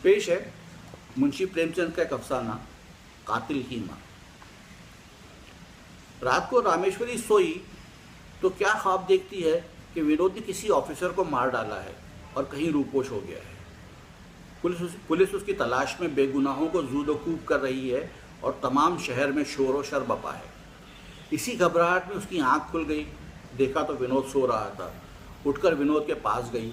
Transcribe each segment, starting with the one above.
पेश है मुंशी प्रेमचंद का एक अफसाना, कातिल की माँ। रात को रामेश्वरी सोई तो क्या ख्वाब देखती है कि विनोद ने किसी ऑफिसर को मार डाला है और कहीं रूपोश हो गया है। पुलिस उसकी तलाश में बेगुनाहों को जूदो कूब कर रही है और तमाम शहर में शोर व शर बपा है। इसी घबराहट में उसकी आंख खुल गई। देखा तो विनोद सो रहा था। उठकर विनोद के पास गई,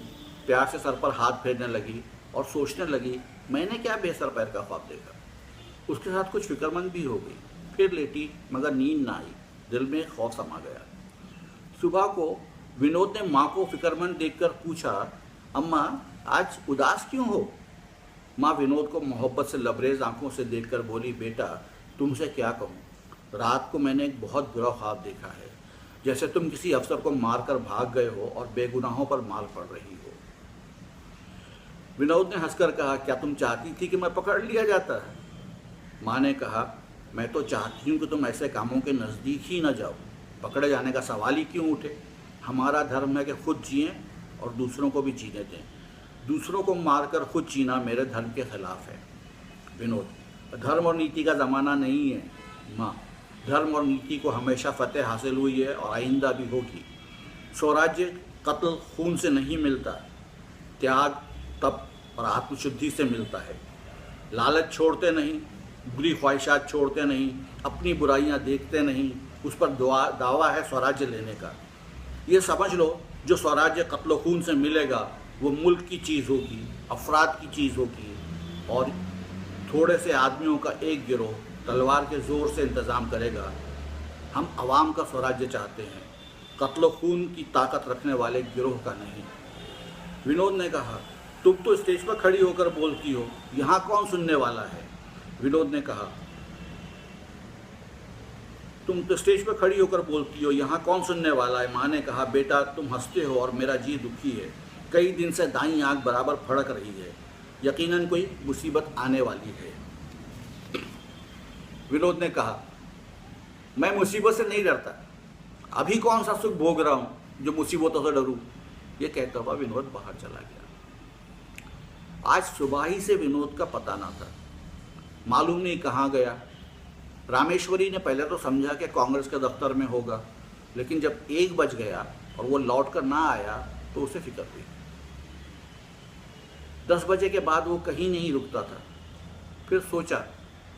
प्यार से सर पर हाथ फेरने लगी और सोचने लगी, मैंने क्या बेसर पैर का ख्वाब देखा। उसके साथ कुछ फिक्रमंद भी हो गई। फिर लेटी मगर नींद ना आई। दिल में खौफ समा गया। सुबह को विनोद ने माँ को फिक्रमंद देखकर पूछा, अम्मा आज उदास क्यों हो? माँ विनोद को मोहब्बत से लबरेज आंखों से देखकर बोली, बेटा तुमसे क्या कहूँ, रात को मैंने एक बहुत बुरा ख्वाब देखा है, जैसे तुम किसी अफसर को मारकर भाग गए हो और बेगुनाहों पर मार पड़ रही हो। विनोद ने हंसकर कहा, क्या तुम चाहती थी कि मैं पकड़ लिया जाता? माँ ने कहा, मैं तो चाहती हूँ कि तुम ऐसे कामों के नज़दीक ही न जाओ। पकड़े जाने का सवाल ही क्यों उठे? हमारा धर्म है कि खुद जिएं और दूसरों को भी जीने दें। दूसरों को मारकर खुद जीना मेरे धर्म के खिलाफ है। विनोद, धर्म और नीति का ज़माना नहीं है माँ। धर्म और नीति को हमेशा फतेह हासिल हुई है और आइंदा भी होगी। स्वराज्य कत्ल खून से नहीं मिलता, त्याग तप और आत्मशुद्धि से मिलता है। लालच छोड़ते नहीं, बुरी ख्वाहिशात छोड़ते नहीं, अपनी बुराइयां देखते नहीं। उस पर दावा है स्वराज्य लेने का। ये समझ लो, जो स्वराज्य कत्ल खून से मिलेगा वो मुल्क की चीज़ होगी, अफराद की चीज़ होगी और थोड़े से आदमियों का एक गिरोह तलवार के ज़ोर से इंतज़ाम करेगा। हम आवाम का स्वराज्य चाहते हैं, कत्ल खून की ताकत रखने वाले गिरोह का नहीं। विनोद ने कहा, तुम तो स्टेज पर खड़ी होकर बोलती हो, यहाँ कौन सुनने वाला है? विनोद ने कहा, तुम तो स्टेज पर खड़ी होकर बोलती हो, यहाँ कौन सुनने वाला है? माँ ने कहा, बेटा तुम हंसते हो और मेरा जी दुखी है। कई दिन से दाईं आंख बराबर फड़क रही है। यकीनन कोई मुसीबत आने वाली है। विनोद ने कहा, मैं मुसीबत से नहीं डरता। अभी कौन सा सुख भोग रहा हूँ जो मुसीबतों से डरूं? ये कहता हुआ विनोद बाहर चला गया। आज सुबह ही से विनोद का पता ना था, मालूम नहीं कहाँ गया। रामेश्वरी ने पहले तो समझा कि कांग्रेस के दफ्तर में होगा, लेकिन जब 1 बज गया और वो लौट कर ना आया तो उसे फिक्र हुई। 10 बजे के बाद वो कहीं नहीं रुकता था। फिर सोचा,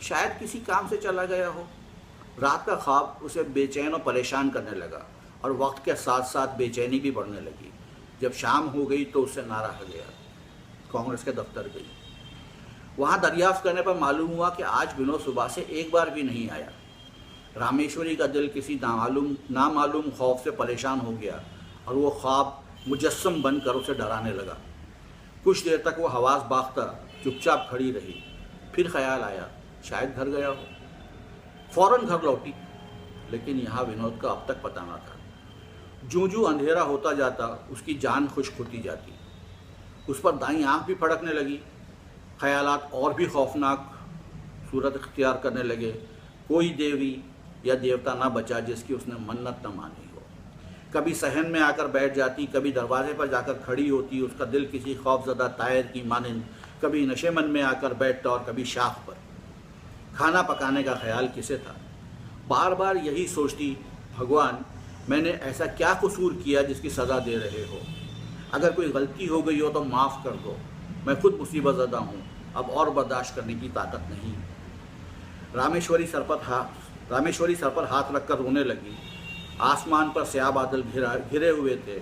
शायद किसी काम से चला गया हो। रात का ख्वाब उसे बेचैन और परेशान करने लगा और वक्त के साथ साथ बेचैनी भी बढ़ने लगी। जब शाम हो गई तो उससे ना रहा गया। कांग्रेस के दफ्तर गई। वहाँ दरियाफ्त करने पर मालूम हुआ कि आज विनोद सुबह से एक बार भी नहीं आया। रामेश्वरी का दिल किसी नामालूम खौफ से परेशान हो गया और वो ख्वाब मुजस्सम बनकर उसे डराने लगा। कुछ देर तक वो हवास बाख्ता चुपचाप खड़ी रही। फिर ख्याल आया, शायद घर गया हो। फौरन घर लौटी, लेकिन यहाँ विनोद का अब तक पता न था। जूं जूं अंधेरा होता जाता उसकी जान खुश्क होती जाती। उस पर दाईं आंख भी फड़कने लगी। ख्यालात और भी खौफनाक सूरत इख्तियार करने लगे। कोई देवी या देवता ना बचा जिसकी उसने मन्नत न मानी हो। कभी सहन में आकर बैठ जाती, कभी दरवाजे पर जाकर खड़ी होती। उसका दिल किसी खौफजदा तायर की मानिंद कभी नशेमन में आकर बैठता और कभी शाख पर। खाना पकाने का ख्याल किसे था? बार बार यही सोचती, भगवान मैंने ऐसा क्या कसूर किया जिसकी सज़ा दे रहे हो? अगर कोई गलती हो गई हो तो माफ़ कर दो। मैं खुद मुसीबत ज़दा हूँ, अब और बर्दाश्त करने की ताकत नहीं। रामेश्वरी सर पर हाथ रखकर रोने लगी। आसमान पर स्याह बादल घिरे हुए थे।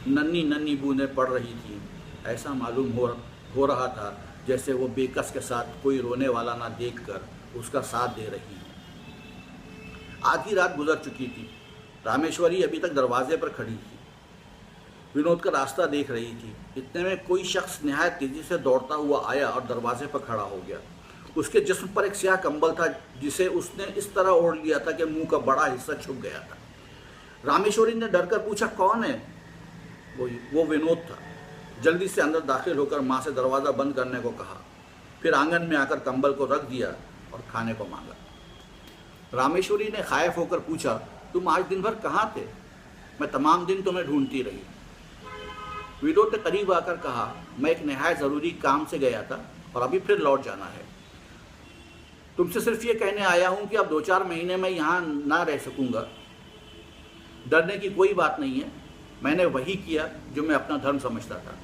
नन्ही नन्ही बूंदें पड़ रही थीं। ऐसा मालूम हो रहा था जैसे वो बेकस के साथ कोई रोने वाला ना देखकर उसका साथ दे रही है। आधी रात गुजर चुकी थी। रामेश्वरी अभी तक दरवाजे पर खड़ी थी। विनोद का रास्ता देख रही थी। इतने में कोई शख्स निहायत तेजी से दौड़ता हुआ आया और दरवाजे पर खड़ा हो गया। उसके जिस्म पर एक स्याह कंबल था जिसे उसने इस तरह ओढ़ लिया था कि मुंह का बड़ा हिस्सा छुप गया था। रामेश्वरी ने डरकर पूछा, कौन है? वो विनोद था। जल्दी से अंदर दाखिल होकर माँ से दरवाज़ा बंद करने को कहा। फिर आंगन में आकर कंबल को रख दिया और खाने को मांगा। रामेश्वरी ने खायफ होकर पूछा, तुम आज दिन भर कहाँ थे? मैं तमाम दिन तुम्हें ढूंढती रही। विनोद ने करीब आकर कहा, मैं एक नहायत ज़रूरी काम से गया था और अभी फिर लौट जाना है। तुमसे सिर्फ ये कहने आया हूँ कि अब 2-4 महीने में यहाँ ना रह सकूँगा। डरने की कोई बात नहीं है, मैंने वही किया जो मैं अपना धर्म समझता था।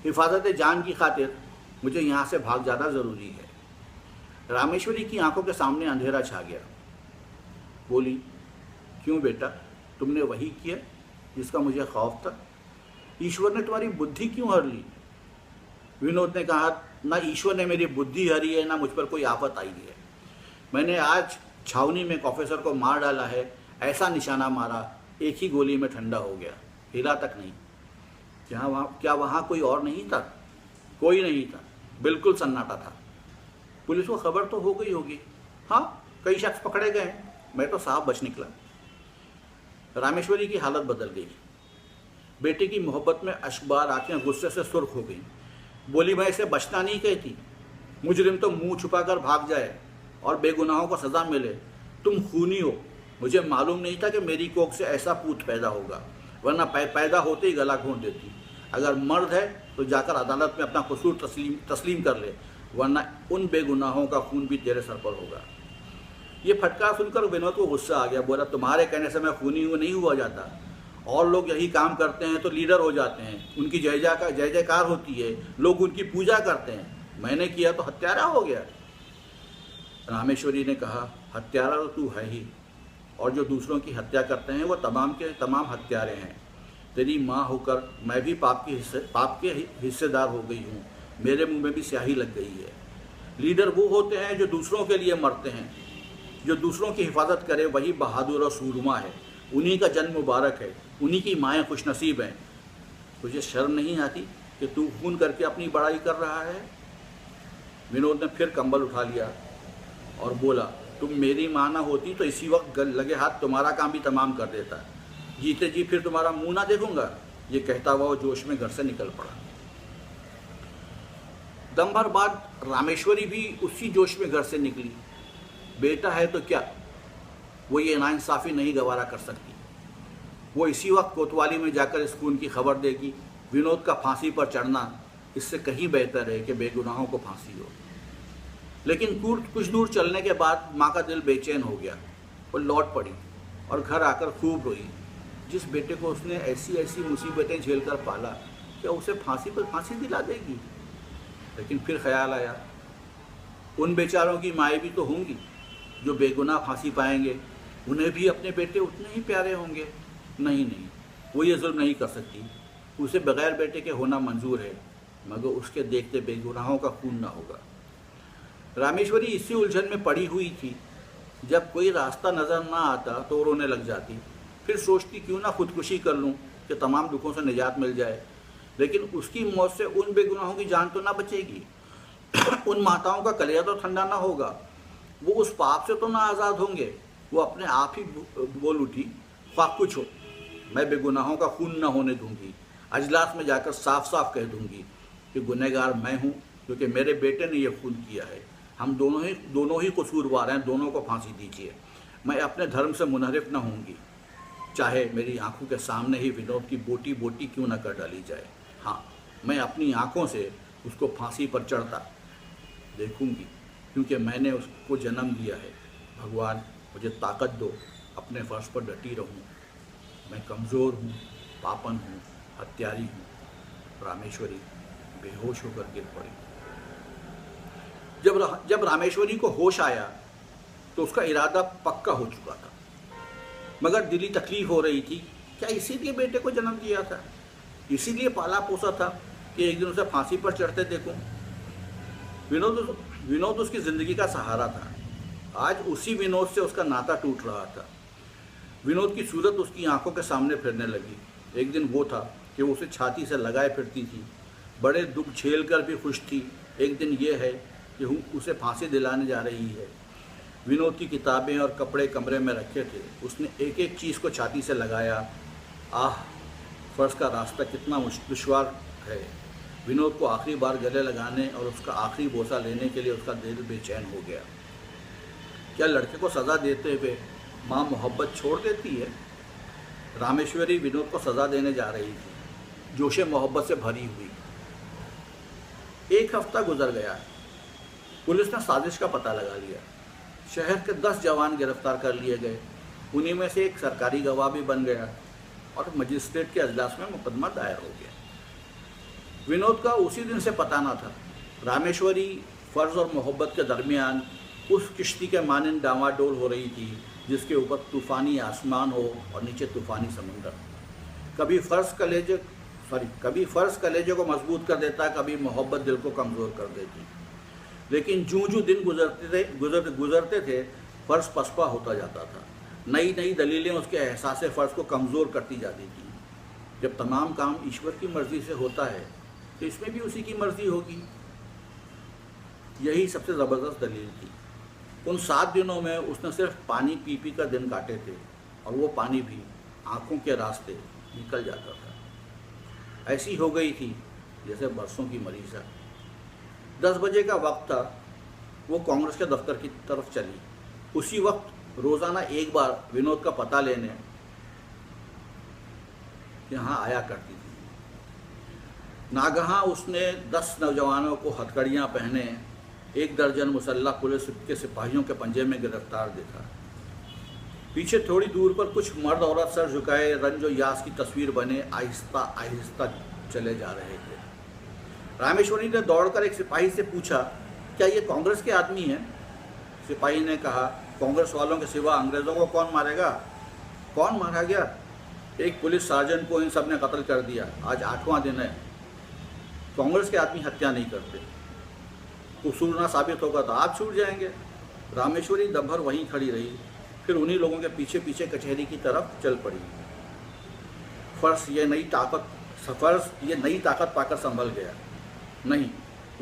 हिफाजत जान की खातिर मुझे यहाँ से भाग जाना ज़रूरी है। रामेश्वरी की आंखों के सामने अंधेरा छा गया। बोली, क्यों बेटा, तुमने वही किया जिसका मुझे खौफ था? ईश्वर ने तुम्हारी बुद्धि क्यों हर ली? विनोद ने कहा, ना ईश्वर ने मेरी बुद्धि हरी है, ना मुझ पर कोई आफत आई है। मैंने आज छावनी में प्रोफेसर को मार डाला है, ऐसा निशाना मारा, एक ही गोली में ठंडा हो गया, हिला तक नहीं। क्या वहाँ कोई और नहीं था? कोई नहीं था, बिल्कुल सन्नाटा था। पुलिस को खबर तो हो गई होगी। हाँ, कई शख्स पकड़े गए, मैं तो साफ बच निकला। रामेश्वरी की हालत बदल गई। बेटे की मोहब्बत में अश्कबार आंखें गुस्से से सुर्ख हो गईं। बोली, मैं इसे बचना नहीं कहती। मुजरिम तो मुंह छुपाकर भाग जाए और बेगुनाहों को सज़ा मिले। तुम खूनी हो। मुझे मालूम नहीं था कि मेरी कोख से ऐसा पूत पैदा होगा, वरना पैदा होते ही गला घोंट देती। अगर मर्द है तो जाकर अदालत में अपना कसूर तस्लीम कर ले, वरना उन बेगुनाहों का खून भी तेरे सर पर होगा। ये फटकार सुनकर विनोद को गुस्सा आ गया। बोला, तुम्हारे कहने से मैं खूनी नहीं हुआ जाता। और लोग यही काम करते हैं तो लीडर हो जाते हैं, उनकी जय जयकार होती है, लोग उनकी पूजा करते हैं। मैंने किया तो हत्यारा हो गया। रामेश्वरी ने कहा, हत्यारा तो तू है ही, और जो दूसरों की हत्या करते हैं वो तमाम के तमाम हत्यारे हैं। तेरी माँ होकर मैं भी पाप के हिस्सेदार हो गई हूँ। मेरे मुंह में भी स्याही लग गई है। लीडर वो होते हैं जो दूसरों के लिए मरते हैं। जो दूसरों की हिफाजत करे वही बहादुर और सूरमा है। उन्हीं का जन्म मुबारक है, उन्हीं की माएँ खुशनसीब हैं। तुझे शर्म नहीं आती कि तू खून करके अपनी बड़ाई कर रहा है? विनोद ने फिर कंबल उठा लिया और बोला, तुम मेरी माँ ना होती तो इसी वक्त लगे हाथ तुम्हारा काम भी तमाम कर देता। जीते जी फिर तुम्हारा मुंह ना देखूंगा। ये कहता हुआ वो जोश में घर से निकल पड़ा। दम भर बाद रामेश्वरी भी उसी जोश में घर से निकली। बेटा है तो क्या, वो ये नाइंसाफ़ी नहीं गवारा कर सकती। वो इसी वक्त कोतवाली में जाकर इस खून की खबर देगी। विनोद का फांसी पर चढ़ना इससे कहीं बेहतर है कि बेगुनाहों को फांसी हो। लेकिन कुछ दूर चलने के बाद माँ का दिल बेचैन हो गया। वो लौट पड़ी और घर आकर खूब रोई। जिस बेटे को उसने ऐसी ऐसी मुसीबतें झेलकर पाला, क्या उसे फांसी पर फांसी दिला देगी? लेकिन फिर ख्याल आया, उन बेचारों की माएँ भी तो होंगी जो बेगुनाह फांसी पाएंगे। उन्हें भी अपने बेटे उतने ही प्यारे होंगे। नहीं, वो ये जुल्म नहीं कर सकती। उसे बगैर बेटे के होना मंजूर है, मगर उसके देखते बेगुनाहों का खून ना होगा। रामेश्वरी इसी उलझन में पड़ी हुई थी। जब कोई रास्ता नज़र ना आता तो रोने लग जाती। फिर सोचती, क्यों ना खुदकुशी कर लूँ कि तमाम दुखों से निजात मिल जाए। लेकिन उसकी मौत से उन बेगुनाहों की जान तो ना बचेगी। उन माताओं का कलेजा तो ठंडा ना होगा। वो उस पाप से तो ना आज़ाद होंगे। वो अपने आप ही बोल उठी, ख्वाह कुछ हो, मैं बेगुनाहों का खून ना होने दूंगी। अजलास में जाकर साफ साफ कह दूंगी कि गुनहगार मैं हूँ, क्योंकि मेरे बेटे ने यह खून किया है। हम दोनों ही कसूरवार हैं, दोनों को फांसी दीजिए। मैं अपने धर्म से मुनहरिफ न होंगी, चाहे मेरी आंखों के सामने ही विनोद की बोटी बोटी क्यों न कर डाली जाए। हाँ, मैं अपनी आंखों से उसको फांसी पर चढ़ता देखूंगी, क्योंकि मैंने उसको जन्म दिया है। भगवान मुझे ताकत दो, अपने फर्ज पर डटी रहूं। मैं कमज़ोर हूँ, पापन हूँ, हत्यारी हूँ। रामेश्वरी बेहोश होकर गिर पड़ी। जब रामेश्वरी को होश आया तो उसका इरादा पक्का हो चुका था, मगर दिली तकलीफ हो रही थी। क्या इसीलिए बेटे को जन्म दिया था? इसीलिए पाला पोसा था कि एक दिन उसे फांसी पर चढ़ते देखूं? विनोद उसकी ज़िंदगी का सहारा था। आज उसी विनोद से उसका नाता टूट रहा था। विनोद की सूरत उसकी आंखों के सामने फिरने लगी। एक दिन वो था कि वो उसे छाती से लगाए फिरती थी, बड़े दुख झेल कर भी खुश थी। एक दिन ये है कि उसे फांसी दिलाने जा रही है। विनोद की किताबें और कपड़े कमरे में रखे थे। उसने एक एक चीज़ को छाती से लगाया। आह, फ़र्ज का रास्ता कितना दुश्वार है। विनोद को आखिरी बार गले लगाने और उसका आखिरी बोसा लेने के लिए उसका दिल बेचैन हो गया। क्या लड़के को सज़ा देते हुए माँ मोहब्बत छोड़ देती है? रामेश्वरी विनोद को सज़ा देने जा रही थी, जोशे मोहब्बत से भरी हुई। एक हफ्ता गुजर गया। पुलिस ने साजिश का पता लगा लिया। शहर के 10 जवान गिरफ्तार कर लिए गए। उन्हीं में से एक सरकारी गवाह भी बन गया और मजिस्ट्रेट के अजलास में मुकदमा दायर हो गया। विनोद का उसी दिन से पता न था। रामेश्वरी फ़र्ज़ और मोहब्बत के दरमियान उस किश्ती के मानंद डामाडोल हो रही थी जिसके ऊपर तूफ़ानी आसमान हो और नीचे तूफ़ानी समुंदर। कभी फ़र्ज़ कलेजे को मजबूत कर देता, कभी मोहब्बत दिल को कमज़ोर कर देती। लेकिन जूं दिन गुजरते थे फ़र्ज़ पसपा होता जाता था। नई नई दलीलें उसके एहसास फ़र्ज़ को कमज़ोर करती जाती थी। जब तमाम काम ईश्वर की मर्ज़ी से होता है तो इसमें भी उसी की मर्ज़ी होगी। यही सबसे ज़बरदस्त दलील थी। उन 7 दिनों में उसने सिर्फ पानी पी कर दिन काटे थे और वो पानी भी आँखों के रास्ते निकल जाता था। ऐसी हो गई थी जैसे बरसों की मरीज़ा। 10 बजे का वक्त था। वो कांग्रेस के दफ्तर की तरफ चली। उसी वक्त रोज़ाना एक बार विनोद का पता लेने यहाँ आया करती थी। नागहां उसने 10 नौजवानों को हथकड़ियाँ पहने 1 दर्जन मुसल्लह पुलिस के सिपाहियों के पंजे में गिरफ्तार देखा। पीछे थोड़ी दूर पर कुछ मर्द औरत सर झुकाए रंजो यास की तस्वीर बने आहिस्ता आहिस्ता चले जा रहे थे। रामेश्वरी ने दौड़कर एक सिपाही से पूछा, क्या ये कांग्रेस के आदमी हैं? सिपाही ने कहा, कांग्रेस वालों के सिवा अंग्रेज़ों को कौन मारेगा? कौन मारा गया? एक पुलिस सार्जेंट को इन सब ने कत्ल कर दिया। आज 8वां दिन है। कांग्रेस के आदमी हत्या नहीं करते। कसूर ना साबित होगा तो आप छूट जाएंगे। रामेश्वरी दम भर वहीं खड़ी रही, फिर उन्हीं लोगों के पीछे पीछे कचहरी की तरफ चल पड़ी। फ़र्ज़ ये नई ताकत पाकर संभल गया। नहीं,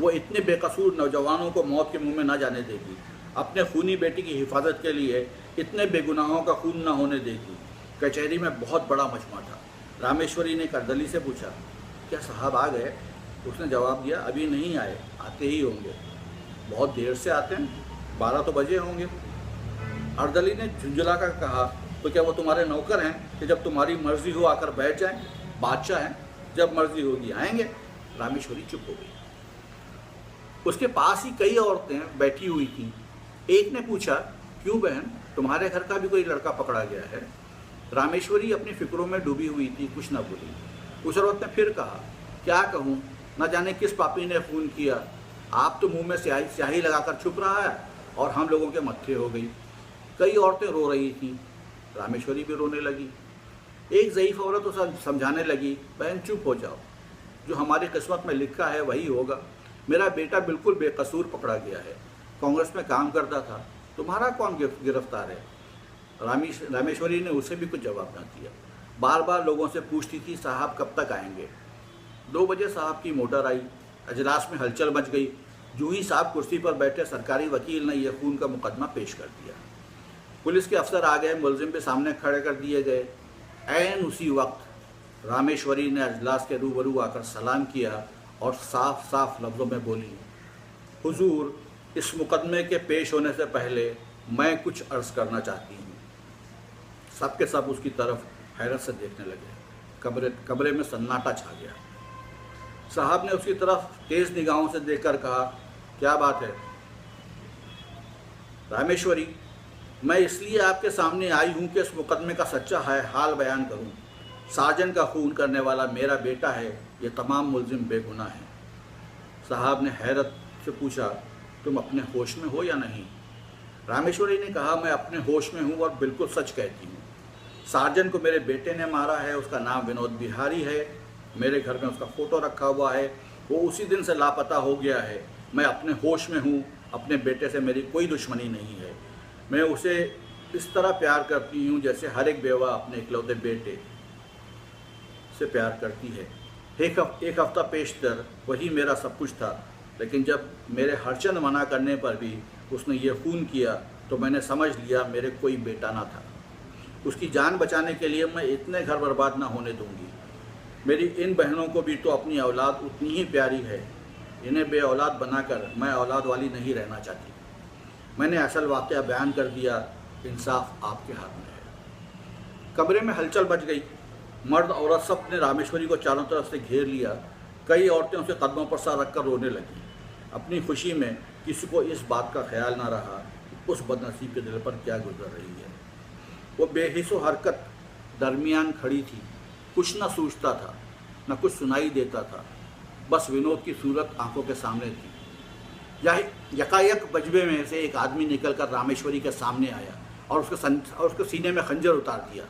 वो इतने बेकसूर नौजवानों को मौत के मुंह में ना जाने देगी। अपने खूनी बेटी की हिफाजत के लिए इतने बेगुनाहों का खून ना होने देगी। कचहरी में बहुत बड़ा मजमा था। रामेश्वरी ने करदली से पूछा, क्या साहब आ गए? उसने जवाब दिया, अभी नहीं आए, आते ही होंगे। बहुत देर से आते हैं, 12 तो बजे होंगे। अर्दली ने झुंझला कर कहा, तो क्या वो तुम्हारे नौकर हैं कि जब तुम्हारी मर्जी हो आकर बैठ जाएं? बादशाह हैं, जब मर्जी होगी आएंगे। रामेश्वरी चुप हो गई। उसके पास ही कई औरतें बैठी हुई थीं। एक ने पूछा, क्यों बहन, तुम्हारे घर का भी कोई लड़का पकड़ा गया है? रामेश्वरी अपनी फिक्रों में डूबी हुई थी, कुछ न बोली। उस औरत ने फिर कहा, क्या कहूँ, न जाने किस पापी ने खून किया। आप तो मुंह में स्याही लगाकर छुप रहा है और हम लोगों के मत्थे हो गई। कई औरतें रो रही थीं। रामेश्वरी भी रोने लगी। एक ज़ईफ़ औरत उसे समझाने लगी, बहन चुप हो जाओ, जो हमारी किस्मत में लिखा है वही होगा। मेरा बेटा बिल्कुल बेकसूर पकड़ा गया है, कांग्रेस में काम करता था। तुम्हारा कौन गिरफ्तार है? रामेश्वरी ने उसे भी कुछ जवाब न दिया। बार बार लोगों से पूछती थी, साहब कब तक आएंगे? 2 बजे साहब की मोटर आई। अजलास में हलचल मच गई। जूँ ही साहब कुर्सी पर बैठे, सरकारी वकील ने यह खून का मुकदमा पेश कर दिया। पुलिस के अफसर आ गए, मुलजिम के सामने खड़े कर दिए गए। ऐन उसी वक्त रामेश्वरी ने अजलास के रूबरू आकर सलाम किया और साफ साफ लफ्ज़ों में बोली, हुजूर, इस मुकदमे के पेश होने से पहले मैं कुछ अर्ज़ करना चाहती हूँ। सब के सब उसकी तरफ हैरत से देखने लगे। कमरे में सन्नाटा छा गया। साहब ने उसकी तरफ तेज़ निगाहों से देखकर कहा, क्या बात है? रामेश्वरी, मैं इसलिए आपके सामने आई हूँ कि इस मुकदमे का सच्चा हाल बयान करूँ। सार्जेंट का खून करने वाला मेरा बेटा है, ये तमाम मुलजिम बेगुनाह हैं। साहब ने हैरत से पूछा, तुम अपने होश में हो या नहीं? रामेश्वरी ने कहा, मैं अपने होश में हूँ और बिल्कुल सच कहती हूँ। सार्जेंट को मेरे बेटे ने मारा है। उसका नाम विनोद बिहारी है। मेरे घर में उसका फ़ोटो रखा हुआ है। वो उसी दिन से लापता हो गया है। मैं अपने होश में हूँ। अपने बेटे से मेरी कोई दुश्मनी नहीं है। मैं उसे इस तरह प्यार करती हूँ जैसे हर एक बेवा अपने इकलौते बेटे से प्यार करती है। एक हफ्ता पेशतर वही मेरा सब कुछ था, लेकिन जब मेरे हरचंद मना करने पर भी उसने ये खून किया तो मैंने समझ लिया मेरे कोई बेटा ना था। उसकी जान बचाने के लिए मैं इतने घर बर्बाद ना होने दूंगी। मेरी इन बहनों को भी तो अपनी औलाद उतनी ही प्यारी है। इन्हें बे औलाद बनाकर मैं औलाद वाली नहीं रहना चाहती। मैंने असल वाक़या बयान कर दिया। इंसाफ आपके हाथ में है। कमरे में हलचल मच गई। मर्द औरत सब ने रामेश्वरी को चारों तरफ से घेर लिया। कई औरतें उसे कदमों पर सर रखकर रोने लगीं। अपनी खुशी में किसी को इस बात का ख्याल ना रहा कि उस बदनसीब के दिल पर क्या गुजर रही है। वो बेहिस्सो हरकत दरमियान खड़ी थी, कुछ न सूझता था, न कुछ सुनाई देता था, बस विनोद की सूरत आंखों के सामने थी। यकायक बजबे में से एक आदमी निकलकर रामेश्वरी के सामने आया और उसके सीने में खंजर उतार दिया।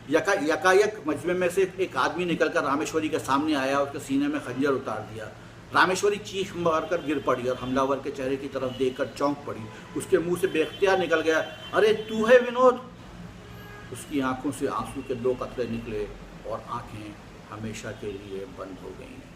यकायक मजबे में से एक आदमी निकलकर रामेश्वरी के सामने आया, उसके सीने में खंजर उतार दिया। रामेश्वरी चीख मारकर गिर पड़ी और हमलावर के चेहरे की तरफ देखकर चौंक पड़ी। उसके मुंह से बेख्तियार निकल गया, अरे तू है विनोद। उसकी आंखों से आंसू के 2 कतरे निकले और आंखें हमेशा के लिए बंद हो गईं।